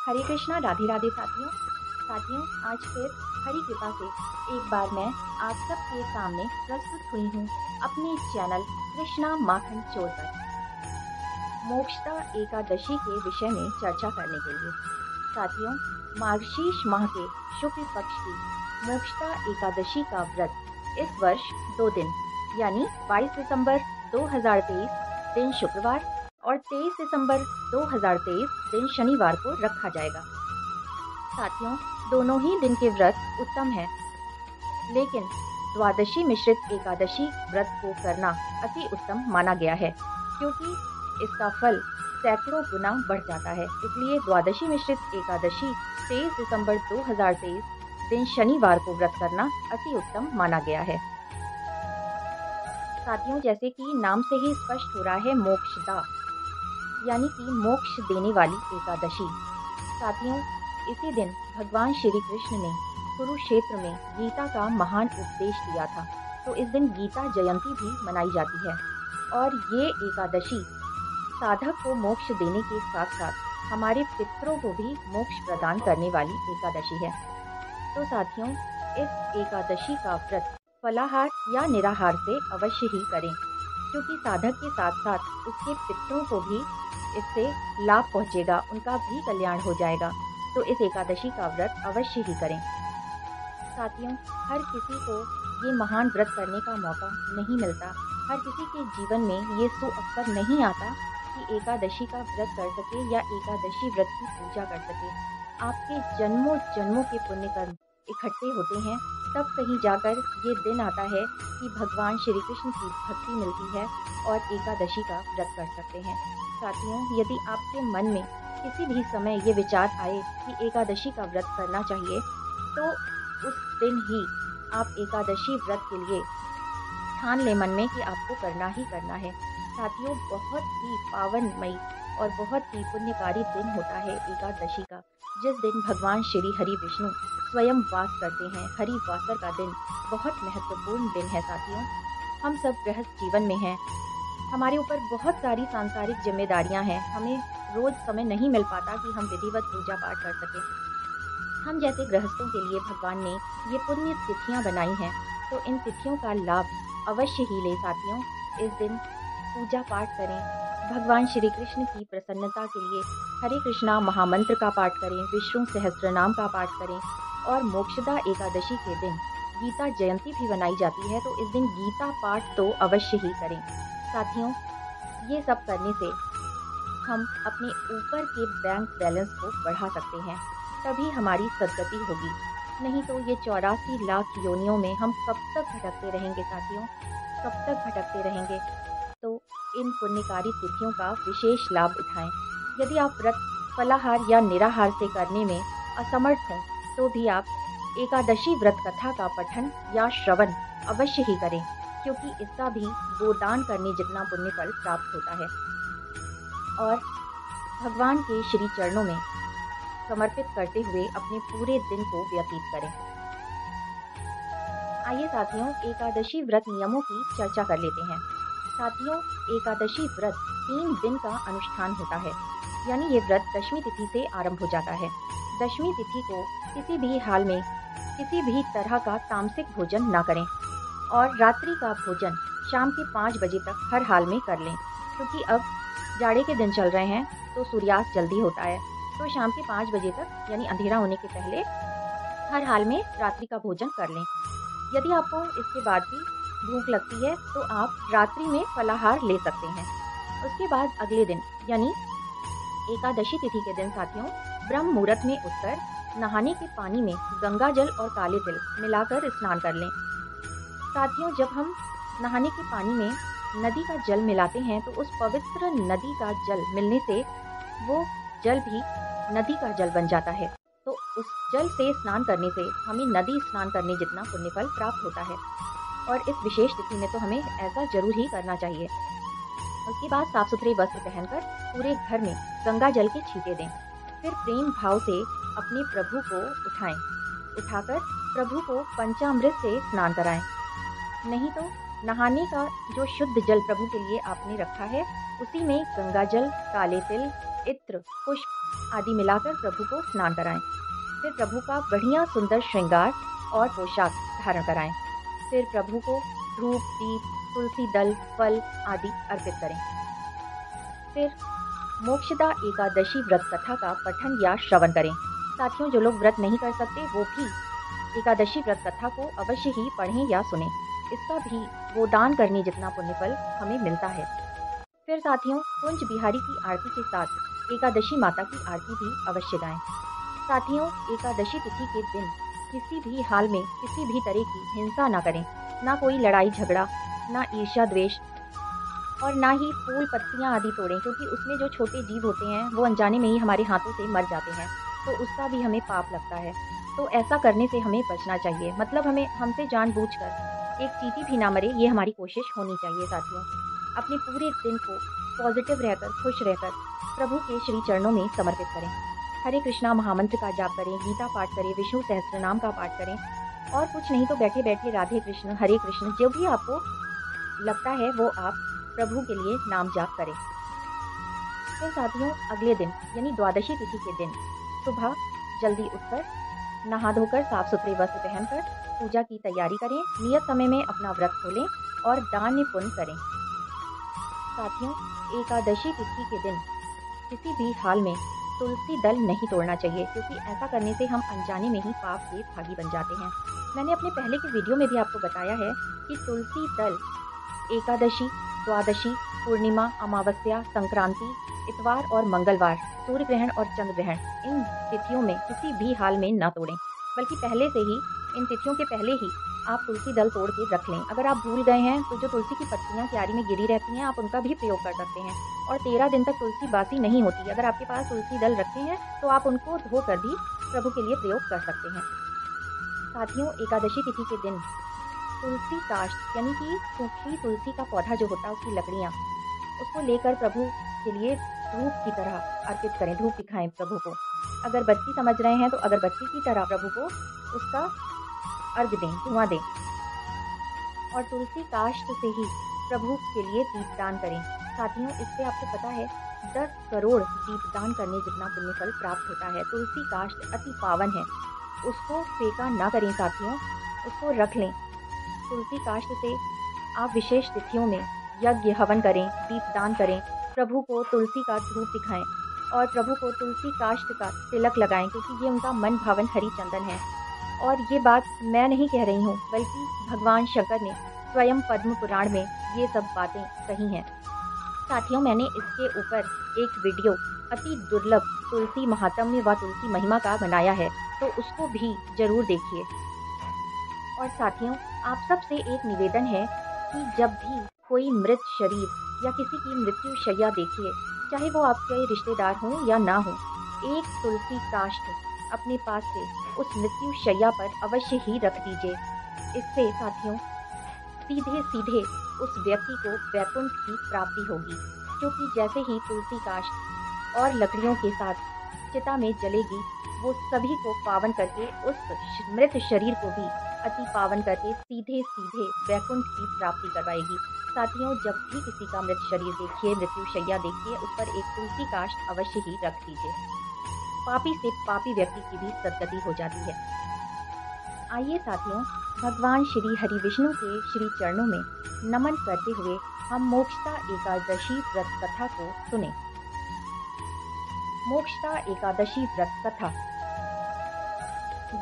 हरे कृष्णा, राधे राधे साथियों। आज फिर हरी कृपा से एक बार मैं आप सबके सामने प्रस्तुत हुई हूँ अपने चैनल कृष्णा माखन चोर पर मोक्षदा एकादशी के विषय में चर्चा करने के लिए। साथियों, मार्गशीर्ष माह के शुक्ल पक्ष की मोक्षदा एकादशी का व्रत इस वर्ष 2 दिन यानी 22 दिसंबर 2023 दिन शुक्रवार और 23 दिसंबर 2023 दिन शनिवार को रखा जाएगा। साथियों, दोनों ही दिन के व्रत उत्तम हैं, लेकिन द्वादशी मिश्रित एकादशी व्रत को करना अति उत्तम माना गया है, क्योंकि इसका फल सैकड़ों गुना बढ़ जाता है। इसलिए द्वादशी मिश्रित एकादशी 23 दिसंबर 2023 दिन शनिवार को व्रत करना अति उत्तम माना गया है। साथियों, जैसे कि नाम से ही स्पष्ट हो रहा है, मोक्षदा यानी कि मोक्ष देने वाली एकादशी। साथियों, इसी दिन भगवान श्री कृष्ण ने कुरुक्षेत्र में गीता का महान उपदेश दिया था, तो इस दिन गीता जयंती भी मनाई जाती है। और ये एकादशी साधक को मोक्ष देने के साथ साथ हमारे पितरों को भी मोक्ष प्रदान करने वाली एकादशी है। तो साथियों, इस एकादशी का व्रत फलाहार या निराहार से अवश्य ही करें, क्योंकि साधक के साथ साथ उसके पितरों को भी इससे लाभ पहुंचेगा, उनका भी कल्याण हो जाएगा। तो इस एकादशी का व्रत अवश्य ही करें। साथियों, हर किसी को ये महान व्रत करने का मौका नहीं मिलता। हर किसी के जीवन में ये सुअवसर नहीं आता कि एकादशी का व्रत कर सके या एकादशी व्रत की पूजा कर सके। आपके जन्मों जन्मों के पुण्य कर्म इकट्ठे होते हैं, तब कहीं जाकर ये दिन आता है कि भगवान श्री कृष्ण की भक्ति मिलती है और एकादशी का व्रत कर सकते हैं। साथियों, यदि आपके मन में किसी भी समय ये विचार आए कि एकादशी का व्रत करना चाहिए, तो उस दिन ही आप एकादशी व्रत के लिए ठान ले मन में कि आपको करना ही करना है। साथियों, बहुत ही पावनमयी और बहुत ही पुण्यकारी दिन होता है एकादशी का, जिस दिन भगवान श्री हरि विष्णु स्वयं वास करते हैं। हरिवासर का दिन बहुत महत्वपूर्ण दिन है। साथियों, हम सब गृहस्थ जीवन में हैं, हमारे ऊपर बहुत सारी सांसारिक जिम्मेदारियां हैं, हमें रोज समय नहीं मिल पाता कि हम विधिवत पूजा पाठ कर सकें। हम जैसे गृहस्थों के लिए भगवान ने ये पुण्य तिथियां बनाई हैं, तो इन तिथियों का लाभ अवश्य ही ले। साथियों, इस दिन पूजा पाठ करें, भगवान श्री कृष्ण की प्रसन्नता के लिए हरे कृष्णा महामंत्र का पाठ करें, विष्णु सहस्त्रनाम का पाठ करें और मोक्षदा एकादशी के दिन गीता जयंती भी मनाई जाती है, तो इस दिन गीता पाठ तो अवश्य ही करें। साथियों, ये सब करने से हम अपने ऊपर के बैंक बैलेंस को बढ़ा सकते हैं, तभी हमारी सद्गति होगी। नहीं तो ये 84 लाख योनियों में हम कब तक भटकते रहेंगे। साथियों, कब तक भटकते रहेंगे। तो इन पुण्यकारी तिथियों का विशेष लाभ उठाएं। यदि आप व्रत फलाहार या निराहार से करने में असमर्थ हों, तो भी आप एकादशी व्रत कथा का पठन या श्रवण अवश्य ही करें, क्योंकि इसका भी गोदान करने जितना पुण्य फल प्राप्त होता है। और भगवान के श्री चरणों में समर्पित करते हुए अपने पूरे दिन को व्यतीत करें। आइए साथियों, एकादशी व्रत नियमों की चर्चा कर लेते हैं। साथियों, एकादशी व्रत 3 दिन का अनुष्ठान होता है, यानी ये व्रत दशमी तिथि से आरंभ हो जाता है। दशमी तिथि को किसी भी हाल में किसी भी तरह का तामसिक भोजन ना करें और रात्रि का भोजन शाम के 5 बजे तक हर हाल में कर लें, क्योंकि अब जाड़े के दिन चल रहे हैं, तो सूर्यास्त जल्दी होता है। तो शाम के 5 बजे तक यानी अंधेरा होने के पहले हर हाल में रात्रि का भोजन कर लें। यदि आपको इसके बाद भी भूख लगती है, तो आप रात्रि में फलाहार ले सकते हैं। उसके बाद अगले दिन यानी एकादशी तिथि के दिन साथियों, ब्रह्म मुहूर्त में उठकर नहाने के पानी में गंगा जल और काले तिल मिलाकर स्नान कर लें। साथियों, जब हम नहाने के पानी में नदी का जल मिलाते हैं, तो उस पवित्र नदी का जल मिलने से वो जल भी नदी का जल बन जाता है। तो उस जल से स्नान करने से हमें नदी स्नान करने जितना पुण्य फल प्राप्त होता है, और इस विशेष तिथि में तो हमें ऐसा जरूर ही करना चाहिए। उसके बाद साफ सुथरे वस्त्र पहनकर पूरे घर में गंगा जल के छींटे दें। फिर प्रेम भाव से अपने प्रभु को उठाकर प्रभु को पंचामृत से स्नान कराएं। नहीं तो नहाने का जो शुद्ध जल प्रभु के लिए आपने रखा है, उसी में गंगा जल, काले तिल, इत्र, पुष्प आदि मिलाकर प्रभु को स्नान कराएं। फिर प्रभु का बढ़िया सुंदर श्रृंगार और पोशाक धारण कराएं। फिर प्रभु को धूप, दीप, तुलसी दल, फल आदि अर्पित करें। फिर मोक्षदा एकादशी व्रत कथा का पठन या श्रवण करें। साथियों, जो लोग व्रत नहीं कर सकते वो भी एकादशी व्रत कथा को अवश्य ही पढ़ें या सुनें। इसका भी गोदान करने जितना पुण्यफल हमें मिलता है। फिर साथियों, कुंज बिहारी की आरती के साथ एकादशी माता की आरती भी अवश्य गाएं। साथियों, एकादशी तिथि के दिन किसी भी हाल में किसी भी तरह की हिंसा ना करें, ना कोई लड़ाई झगड़ा, ना ईर्ष्या द्वेष और ना ही फूल पत्तियां आदि तोड़ें, क्योंकि उसमें जो छोटे जीव होते हैं वो अनजाने में ही हमारे हाथों से मर जाते हैं, तो उसका भी हमें पाप लगता है। तो ऐसा करने से हमें बचना चाहिए। मतलब हमें हमसे जानबूझकर एक चींटी भी ना मरे, ये हमारी कोशिश होनी चाहिए। साथियों, अपने पूरे दिन को पॉजिटिव रहकर, खुश रहकर प्रभु के श्री चरणों में समर्पित करें। हरे कृष्णा महामंत्र का जाप करें, गीता पाठ करें, विष्णु सहस्त्रनाम का पाठ करें और कुछ नहीं तो बैठे बैठे राधे कृष्ण, हरे कृष्ण, जो भी आपको लगता है वो आप प्रभु के लिए नाम जाप करें। फिर साथियों, अगले दिन यानी द्वादशी तिथि के दिन सुबह जल्दी उठकर नहा धोकर साफ सुथरे वस्त्र पहनकर पूजा की तैयारी करें। नियत समय में अपना व्रत खोलें और दान पुण्य करें। साथियों, एकादशी तिथि के दिन किसी भी हाल में तुलसी दल नहीं तोड़ना चाहिए, क्योंकि ऐसा करने से हम अनजाने में ही पाप के भागी बन जाते हैं। मैंने अपने पहले की वीडियो में भी आपको बताया है कि तुलसी दल एकादशी, द्वादशी, पूर्णिमा, अमावस्या, संक्रांति, इतवार और मंगलवार, सूर्य ग्रहण और चंद्र ग्रहण, इन तिथियों में किसी भी हाल में न तोड़ें, बल्कि पहले से ही इन तिथियों के पहले ही आप तुलसी दल तोड़ के रख लें। अगर आप भूल गए हैं तो जो तुलसी की पत्तियां क्यारी में गिरी रहती हैं, आप उनका भी प्रयोग कर सकते हैं। और 13 दिन तक तुलसी बासी नहीं होती। अगर आपके पास तुलसी दल रखे हैं तो आप उनको धोकर भी प्रभु के लिए प्रयोग कर सकते हैं। साथियों, एकादशी तिथि के दिन तुलसी काष्ठ यानी कि सूखी तुलसी का पौधा जो होता है, उसकी लकड़ियाँ, उसको लेकर प्रभु के लिए धूप की तरह अर्पित करें, धूप दिखाएं प्रभु को। अगरबत्ती समझ रहे हैं तो अगरबत्ती की तरह प्रभु को उसका अर्घ दें, धुआं दें। और तुलसी काष्ठ से ही प्रभु के लिए दीपदान करें। साथियों, इससे आपको पता है 10 करोड़ दीपदान करने जितना पुण्यफल प्राप्त होता है। तुलसी काष्ठ अति पावन है, उसको फेंका ना करें साथियों, उसको रख लें। तुलसी काष्ठ से आप विशेष तिथियों में यज्ञ हवन करें, दीपदान करें, प्रभु को तुलसी का धूप दिखाएं और प्रभु को तुलसी काष्ठ का तिलक लगाएं, क्योंकि ये उनका मन भावन हरि चंदन है। और ये बात मैं नहीं कह रही हूँ, बल्कि भगवान शंकर ने स्वयं पद्म पुराण में ये सब बातें कही हैं। साथियों, मैंने इसके ऊपर एक वीडियो अति दुर्लभ तुलसी महात्म्य व तुलसी महिमा का बनाया है, तो उसको भी जरूर देखिए। और साथियों, आप सबसे एक निवेदन है कि जब भी कोई मृत शरीर या किसी की मृत्यु शैया देखिए, चाहे वो आपके रिश्तेदार हों या ना हो, एक तुलसी काष्ठ अपने पास से उस मृत्यु शैया पर अवश्य ही रख दीजिए। इससे साथियों, सीधे सीधे उस व्यक्ति को वैकुंठ की प्राप्ति होगी, क्योंकि जैसे ही तुलसी काष्ठ और लकड़ियों के साथ चिता में जलेगी, वो सभी को पावन करके उस मृत शरीर को भी अति पावन करके सीधे सीधे वैकुंठ की प्राप्ति करवाएगी। साथियों, जब भी किसी का मृत शरीर देखिए, मृत्यु शैया देखिए, उस पर एक तुलसी काष्ठ अवश्य ही रख दीजिए। पापी से पापी व्यक्ति की भी सद्गति हो जाती है। आइए साथियों, भगवान श्री हरि विष्णु के श्री चरणों में नमन करते हुए हम मोक्षदा एकादशी व्रत कथा को सुने। मोक्षदा एकादशी व्रत कथा।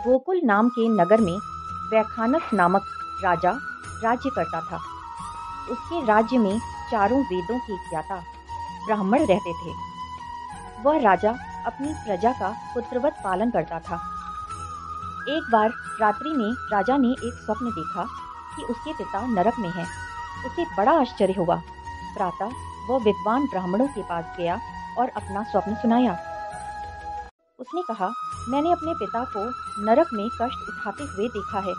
गोकुल नाम के नगर में वैखानस नामक राजा राज्य करता था। उसके राज्य में चारों वेदों के ज्ञाता ब्राह्मण रहते थे। वह राजा अपनी प्रजा का पुत्रवत पालन करता था। एक बार रात्रि में राजा ने एक स्वप्न देखा कि उसके पिता नरक में हैं। उसे बड़ा आश्चर्य हुआ। प्रातः वह विद्वान ब्राह्मणों के पास गया और अपना स्वप्न सुनाया। उसने कहा, मैंने अपने पिता को नरक में कष्ट उठाते हुए देखा है।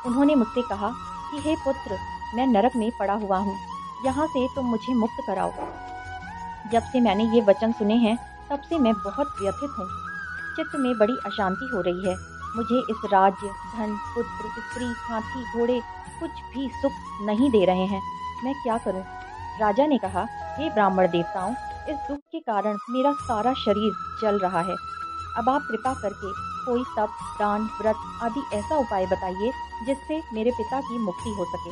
उन्होंने मुझसे कहा कि हे पुत्र, मैं नरक में पड़ा हुआ हूँ, यहाँ से तुम मुझे मुक्त कराओ। जब से मैंने ये वचन सुने हैं, तब से मैं बहुत व्यथित हूँ। चित्त में बड़ी अशांति हो रही है। मुझे इस राज्य, धन, पुत्र, स्त्री, हाथी, घोड़े कुछ भी सुख नहीं दे रहे हैं। मैं क्या करूं? राजा ने कहा, हे ब्राह्मण देवताओं, इस दुख के कारण मेरा सारा शरीर जल रहा है। अब आप कृपा करके कोई तप, दान, व्रत आदि ऐसा उपाय बताइए जिससे मेरे पिता की मुक्ति हो सके।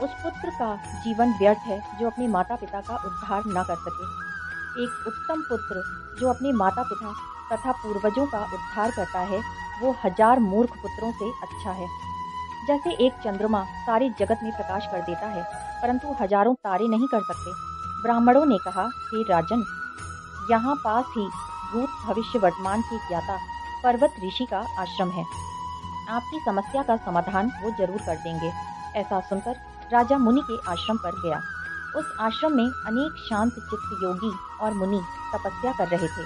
उस पुत्र का जीवन व्यर्थ है जो अपने माता पिता का उद्धार न कर सके। एक उत्तम पुत्र जो अपने माता पिता तथा पूर्वजों का उद्धार करता है, वो 1000 मूर्ख पुत्रों से अच्छा है। जैसे एक चंद्रमा सारे जगत में प्रकाश कर देता है, परंतु हजारों तारे नहीं कर सकते। ब्राह्मणों ने कहा, हे राजन, यहाँ पास ही भूत भविष्य वर्तमान के ज्ञाता पर्वत ऋषि का आश्रम है। आपकी समस्या का समाधान वो जरूर कर देंगे। ऐसा सुनकर राजा मुनि के आश्रम पर गया। उस आश्रम में अनेक शांत चित्त योगी और मुनि तपस्या कर रहे थे।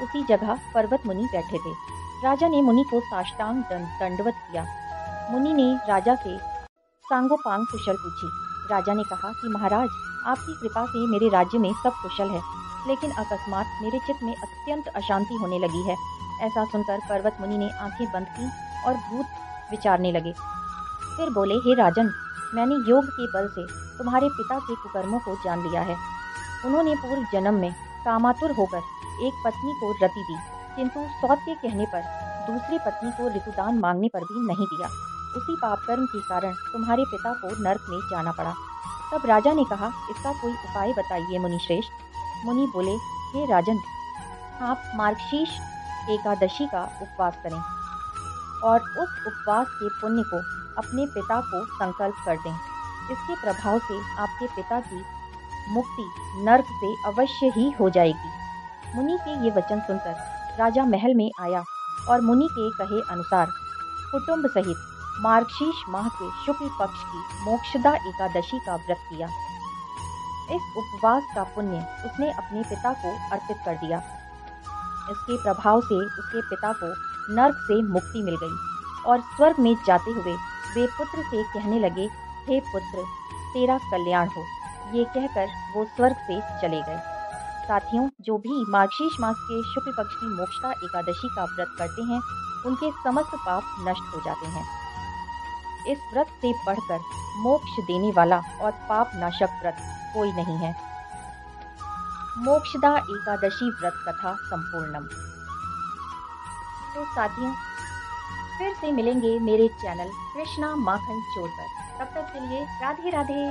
उसी जगह पर्वत मुनि बैठे थे। राजा ने मुनि को साष्टांग दंडवत किया। मुनि ने राजा से सांगोपांग कुशल पूछी। राजा ने कहा कि महाराज, आपकी कृपा से मेरे राज्य में सब कुशल है, लेकिन अकस्मात मेरे चित्त में अत्यंत अशांति होने लगी है। ऐसा सुनकर पर्वत मुनि ने आंखें बंद की और भूत विचारने लगे। फिर बोले, हे राजन, मैंने योग के बल से तुम्हारे पिता के कुकर्मों को जान लिया है। उन्होंने पूर्व जन्म में कामातुर होकर एक पत्नी को रति दी, किंतु सौत के कहने पर दूसरी पत्नी को ऋतुदान मांगने पर भी नहीं दिया। उसी पाप कर्म के कारण तुम्हारे पिता को नरक में जाना पड़ा। तब राजा ने कहा, इसका कोई उपाय बताइए मुनिश्रेष्ठ। मुनि बोले, हे राजन, आप मार्गशीर्ष एकादशी का उपवास करें और उस उपवास के पुण्य को अपने पिता को संकल्प कर दें। इसके प्रभाव से आपके पिता की मुक्ति नरक से अवश्य ही हो जाएगी। मुनि के ये वचन सुनकर राजा महल में आया और मुनि के कहे अनुसार कुटुंब सहित मार्गशीर्ष माह के शुक्ल पक्ष की मोक्षदा एकादशी का व्रत किया। इस उपवास का पुण्य उसने अपने पिता को अर्पित कर दिया। इसके प्रभाव से उसके पिता को नरक से मुक्ति मिल गई और स्वर्ग में जाते हुए वे पुत्र से कहने लगे, हे पुत्र, तेरा कल्याण हो। ये कहकर वो स्वर्ग से चले गए। साथियों, जो भी मार्गशीर्ष मास के शुक्ल पक्ष की मोक्षदा एकादशी का व्रत करते हैं, उनके समस्त पाप नष्ट हो जाते हैं। इस व्रत से बढ़कर मोक्ष देने वाला और पाप नाशक व्रत कोई नहीं है। मोक्षदा एकादशी व्रत कथा संपूर्णम। तो साथियों, फिर से मिलेंगे मेरे चैनल कृष्णा माखन चोर पर। तब तक के लिए राधे राधे।